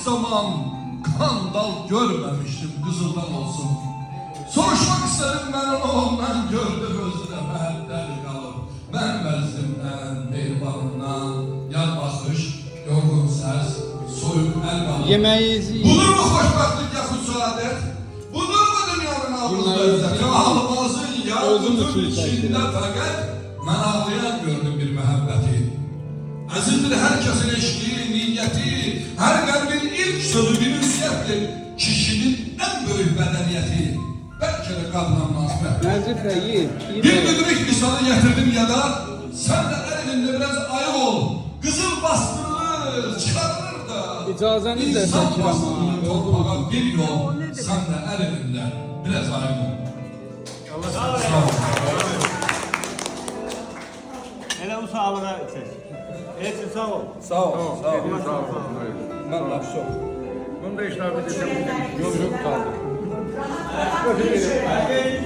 zaman kandal görmemiştim, Kızıl'dan olsun. Soruşmak istedim ben ondan, gördüm özüne məhəbbət qalıb. Mən vəzimdən, mehribanından, yan baxış, yorğun səs, soyuq əl qalıb. Yemeğinizi Budur mu xoşbəxtlik yaxud saadət? Budur mu dünyanın ağız ləzzəti? Ağlamazın yağmurun içində fəqət mən ağlayan gördüm bir məhəbbəti. Əzizdir hər kəsin eşqi, niyyəti, hər qəlbin ilk sözü bir üniyyətdir. Kişinin ən böyük bədəniyyəti. Bəlkə də qadına münasibət. Nazif Bey, Bir müdrik misalı getirdim ya da sen de elinde biraz ayı ol. Kızıl bastırılır, çıkarılır da. İcazenizle İnsan Şakir ama. bastırılır toprağa bir yol. Sen de elinde biraz ayı ol. Sağ ol. Hele bu sağlığa çek. Elçin sağ ol. Sağ ol. Sağ ol. Sağ ol. Ben laf çok. Bunu da işler bir de çok. Yok kaldı. Hadi.